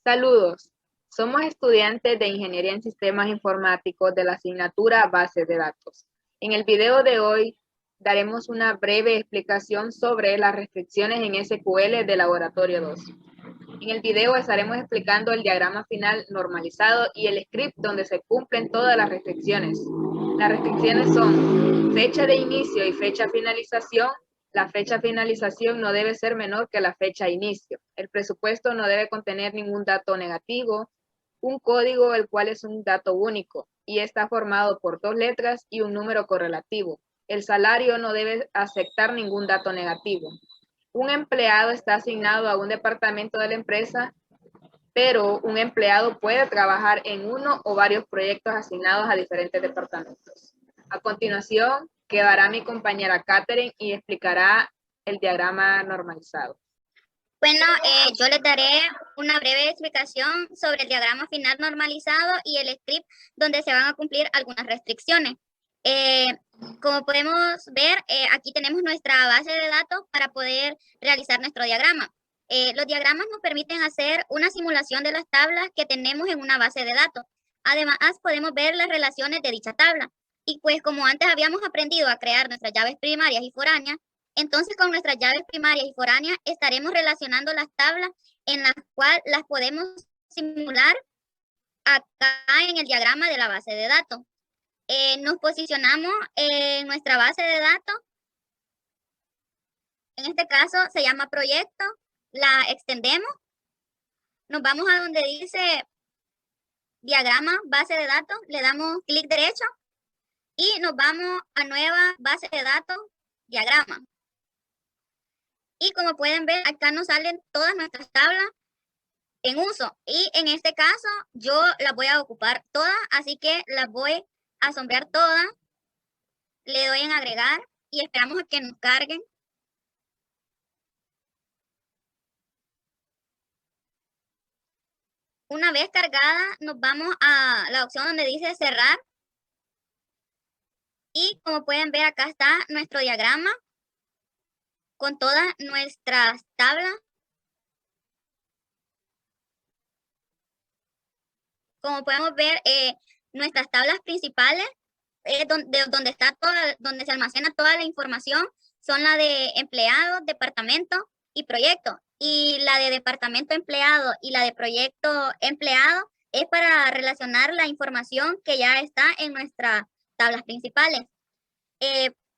Saludos, somos estudiantes de Ingeniería en Sistemas Informáticos de la asignatura Bases de Datos. En el video de hoy daremos una breve explicación sobre las restricciones en SQL de Laboratorio 2. En el video estaremos explicando el diagrama final normalizado y el script donde se cumplen todas las restricciones. Las restricciones son fecha de inicio y fecha finalización. La fecha finalización no debe ser menor que la fecha inicio. El presupuesto no debe contener ningún dato negativo. Un código, el cual es un dato único y está formado por 2 letras y un número correlativo. El salario no debe aceptar ningún dato negativo. Un empleado está asignado a un departamento de la empresa, pero un empleado puede trabajar en uno o varios proyectos asignados a diferentes departamentos. A continuación, quedará mi compañera Katherine y explicará el diagrama normalizado. Bueno, yo les daré una breve explicación sobre el diagrama final normalizado y el script donde se van a cumplir algunas restricciones. Como podemos ver, aquí tenemos nuestra base de datos para poder realizar nuestro diagrama. Los diagramas nos permiten hacer una simulación de las tablas que tenemos en una base de datos. Además, podemos ver las relaciones de dicha tabla. Y pues como antes habíamos aprendido a crear nuestras llaves primarias y foráneas, entonces con nuestras llaves primarias y foráneas estaremos relacionando las tablas en las cuales las podemos simular acá en el diagrama de la base de datos. Nos posicionamos en nuestra base de datos. En este caso se llama proyecto, la extendemos, nos vamos a donde dice diagrama, base de datos, le damos clic derecho y nos vamos a nueva base de datos, diagrama. Y como pueden ver, acá nos salen todas nuestras tablas en uso. Y en este caso, yo las voy a ocupar todas, así que las voy a sombrear todas. Le doy en agregar y esperamos a que nos carguen. Una vez cargada, nos vamos a la opción donde dice cerrar. Y como pueden ver, acá está nuestro diagrama con todas nuestras tablas. Como podemos ver, nuestras tablas principales, donde se almacena toda la información, son la de empleados, departamento y proyecto. Y la de departamento empleado y la de proyecto empleado es para relacionar la información que ya está en nuestras tablas principales.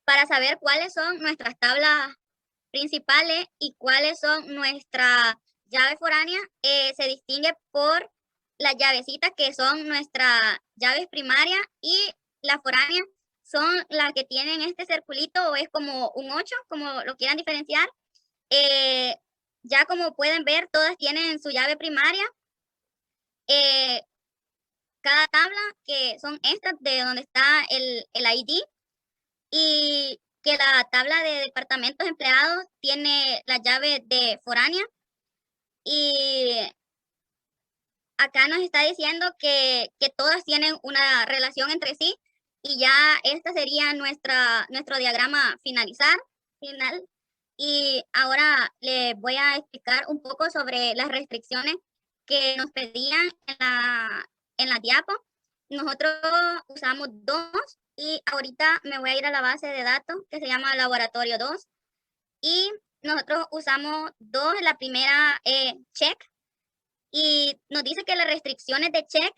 Para saber cuáles son nuestras tablas principales y cuáles son nuestras llaves foráneas, se distingue por las llavecitas que son nuestras llaves primarias y las foráneas son las que tienen este circulito o es como un 8, como lo quieran diferenciar. Ya como pueden ver, todas tienen su llave primaria. Cada tabla, que son estas de donde está el ID, y que la tabla de departamentos empleados tiene la llave de foránea. Y acá nos está diciendo que todas tienen una relación entre sí y ya esta sería nuestro diagrama final. Y ahora les voy a explicar un poco sobre las restricciones que nos pedían en la diapo. Nosotros usamos 2 y ahorita me voy a ir a la base de datos que se llama Laboratorio 2 y nosotros usamos 2, la primera check, y nos dice que las restricciones de check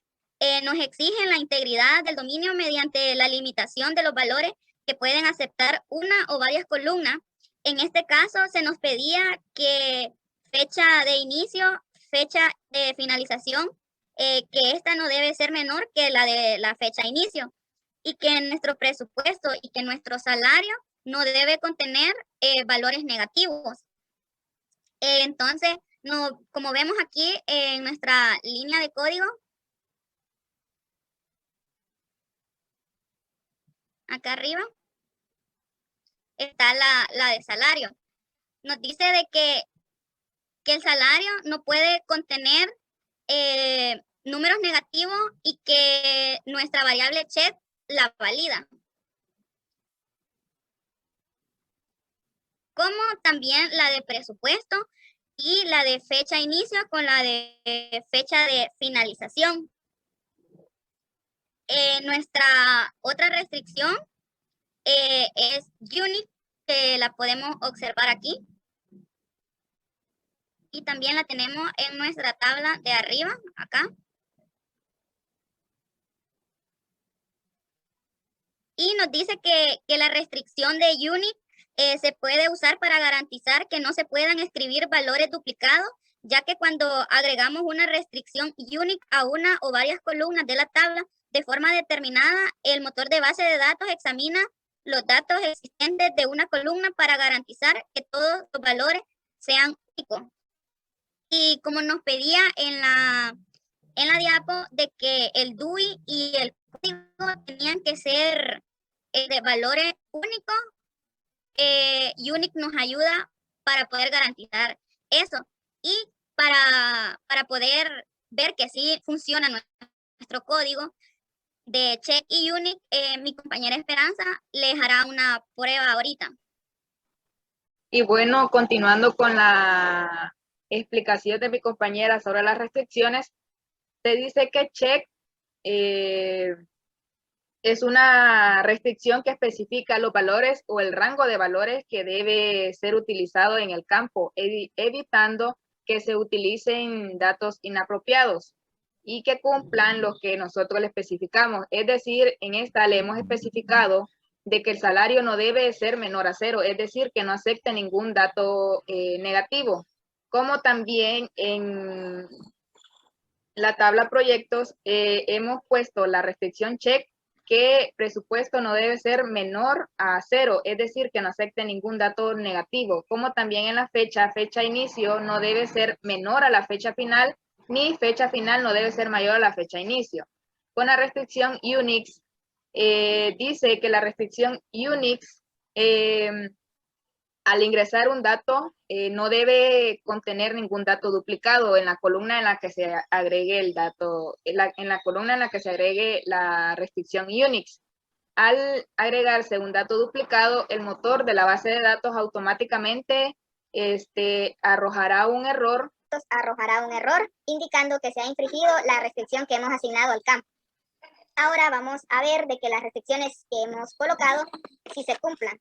nos exigen la integridad del dominio mediante la limitación de los valores que pueden aceptar una o varias columnas. En este caso se nos pedía que fecha de inicio, fecha de finalización, que esta no debe ser menor que la de la fecha de inicio y que nuestro presupuesto y que nuestro salario no debe contener valores negativos. Entonces, no, como vemos aquí en nuestra línea de código, acá arriba, está la de salario. Nos dice de que el salario no puede contener números negativos y que nuestra variable check la valida. Como también la de presupuesto y la de fecha inicio con la de fecha de finalización. Nuestra otra restricción es Unit, que la podemos observar aquí. Y también la tenemos en nuestra tabla de arriba, acá. Y nos dice que la restricción de Unit se puede usar para garantizar que no se puedan escribir valores duplicados, ya que cuando agregamos una restricción Unit a una o varias columnas de la tabla de forma determinada, el motor de base de datos examina los datos existentes de una columna para garantizar que todos los valores sean únicos. Y como nos pedía en la diapo de que el DUI y el código tenían que ser de valores únicos, Unix nos ayuda para poder garantizar eso y para poder ver que sí funciona nuestro código de check y Unix. Mi compañera Esperanza les hará una prueba ahorita. Y bueno, continuando con la explicación de mi compañera sobre las restricciones, se dice que check es una restricción que especifica los valores o el rango de valores que debe ser utilizado en el campo, evitando que se utilicen datos inapropiados y que cumplan lo que nosotros le especificamos. Es decir, en esta le hemos especificado de que el salario no debe ser menor a 0, es decir, que no acepte ningún dato negativo, como también en la tabla proyectos hemos puesto la restricción check que presupuesto no debe ser menor a 0, es decir, que no acepte ningún dato negativo, como también en la fecha inicio no debe ser menor a la fecha final, ni fecha final no debe ser mayor a la fecha inicio. Con la restricción Unix, dice que la restricción Unix, al ingresar un dato, no debe contener ningún dato duplicado en la columna en la que se agregue el dato, en la columna en la que se agregue la restricción Unix. Al agregarse un dato duplicado, el motor de la base de datos automáticamente arrojará un error indicando que se ha infringido la restricción que hemos asignado al campo. Ahora vamos a ver de que las restricciones que hemos colocado si se cumplan.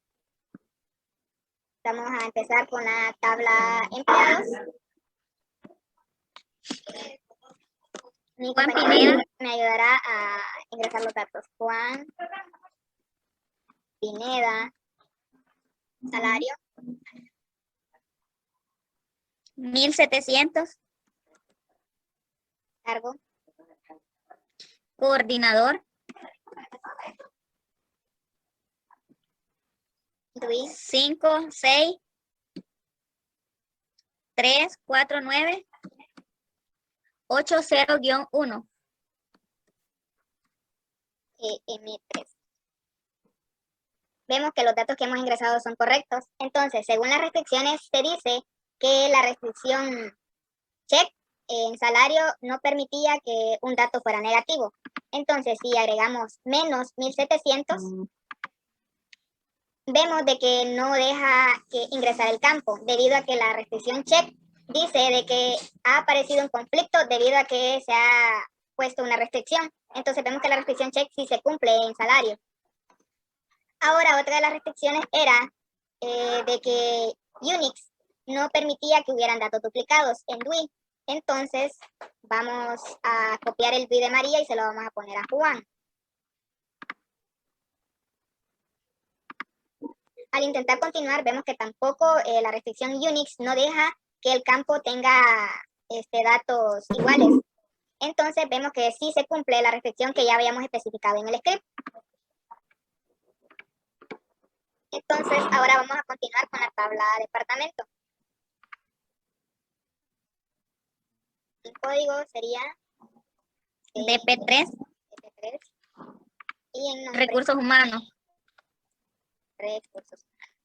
Vamos a empezar con la tabla empleados. Mi compañera me ayudará a ingresar los datos. Juan Pineda, salario 1700. Cargo Coordinador Luis 5, 6, 3, 4, 9, 8, 0-1. M3. Vemos que los datos que hemos ingresado son correctos. Entonces, según las restricciones, se dice que la restricción check en salario no permitía que un dato fuera negativo. Entonces, si agregamos menos 1700, vemos de que no deja que ingresar el campo, debido a que la restricción check dice de que ha aparecido un conflicto debido a que se ha puesto una restricción. Entonces vemos que la restricción check sí se cumple en salario. Ahora, otra de las restricciones era de que Unix no permitía que hubieran datos duplicados en DUI. Entonces, vamos a copiar el DUI de María y se lo vamos a poner a Juan. Al intentar continuar, vemos que tampoco la restricción Unix no deja que el campo tenga datos iguales. Entonces, vemos que sí se cumple la restricción que ya habíamos especificado en el script. Entonces, ahora vamos a continuar con la tabla de departamento. El código sería DP3. DP3. Y en nombre, Recursos humanos. recursos humanos.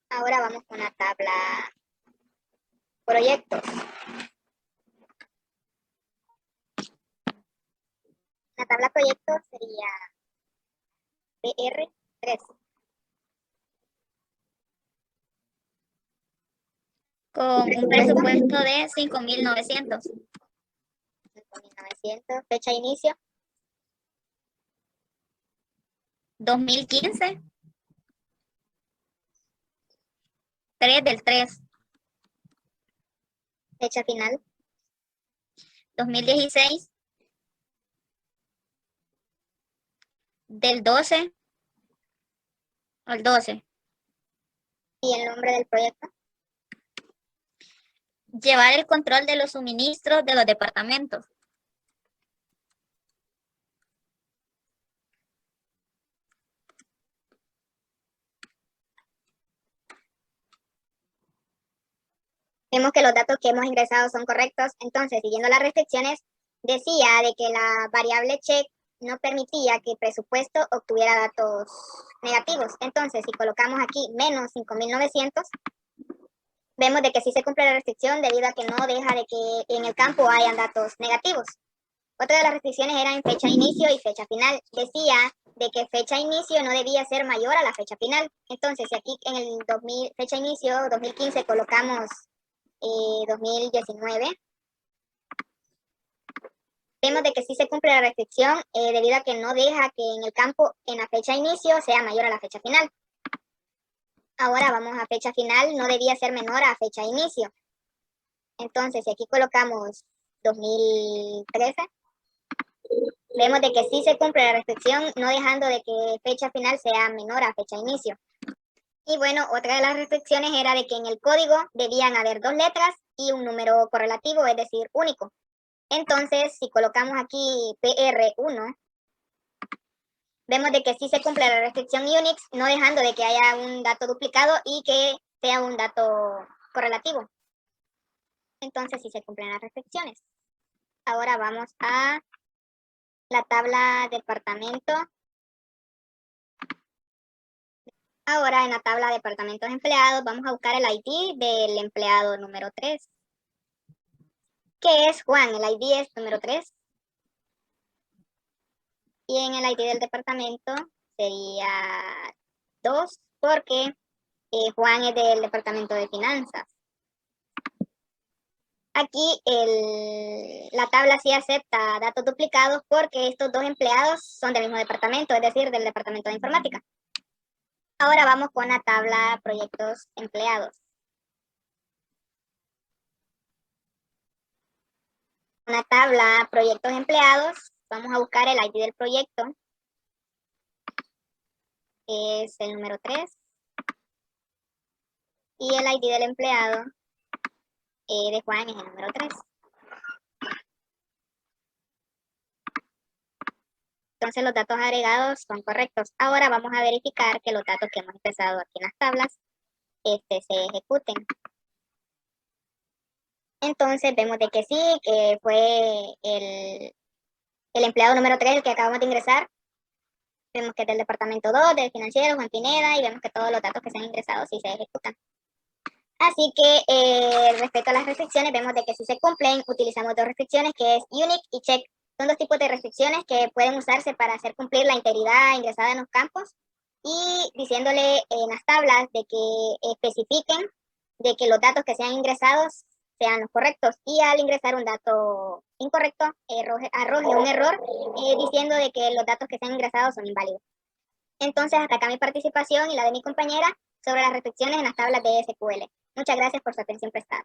Ahora vamos con la tabla proyectos. La tabla proyectos sería PR3. con un presupuesto de 5.900. 5.900. Fecha de inicio. 2015. 3/3. Fecha final. 2016. 12/12. Y el nombre del proyecto. Llevar el control de los suministros de los departamentos. Vemos que los datos que hemos ingresado son correctos. Entonces, siguiendo las restricciones, decía de que la variable check no permitía que el presupuesto obtuviera datos negativos. Entonces, si colocamos aquí menos 5.900, vemos de que sí se cumple la restricción debido a que no deja de que en el campo hayan datos negativos. Otra de las restricciones era en fecha de inicio y fecha final. Decía de que fecha de inicio no debía ser mayor a la fecha final. Entonces, si aquí en el fecha de inicio 2015 colocamos 2019, vemos de que sí se cumple la restricción debido a que no deja que en el campo en la fecha de inicio sea mayor a la fecha final. Ahora vamos a fecha final, no debía ser menor a fecha de inicio. Entonces, si aquí colocamos 2013, vemos de que sí se cumple la restricción, no dejando de que fecha final sea menor a fecha de inicio. Y bueno, otra de las restricciones era de que en el código debían haber 2 letras y un número correlativo, es decir, único. Entonces, si colocamos aquí PR1, vemos de que sí se cumple la restricción Unix, no dejando de que haya un dato duplicado y que sea un dato correlativo. Entonces, sí se cumplen las restricciones. Ahora vamos a la tabla departamento. Ahora en la tabla de departamentos empleados vamos a buscar el ID del empleado número 3. ¿Qué es Juan? El ID es número 3. Y en el ID del departamento sería 2 porque Juan es del departamento de finanzas. Aquí la tabla sí acepta datos duplicados porque estos 2 empleados son del mismo departamento, es decir, del departamento de informática. Ahora vamos con la tabla proyectos empleados. En la tabla proyectos empleados, vamos a buscar el ID del proyecto, que es el número 3. Y el ID del empleado de Juan es el número 3. Entonces los datos agregados son correctos. Ahora vamos a verificar que los datos que hemos ingresado aquí en las tablas se ejecuten. Entonces vemos de que sí, que fue el empleado número 3 el que acabamos de ingresar. Vemos que es del departamento 2, del financiero, Juan Pineda, y vemos que todos los datos que se han ingresado sí se ejecutan. Así que respecto a las restricciones, vemos de que si se cumplen, utilizamos 2 restricciones, que es Unique y Check. Son 2 tipos de restricciones que pueden usarse para hacer cumplir la integridad ingresada en los campos y diciéndole en las tablas de que especifiquen de que los datos que sean ingresados sean los correctos y al ingresar un dato incorrecto, arroje un error diciendo de que los datos que sean ingresados son inválidos. Entonces, hasta acá mi participación y la de mi compañera sobre las restricciones en las tablas de SQL. Muchas gracias por su atención prestada.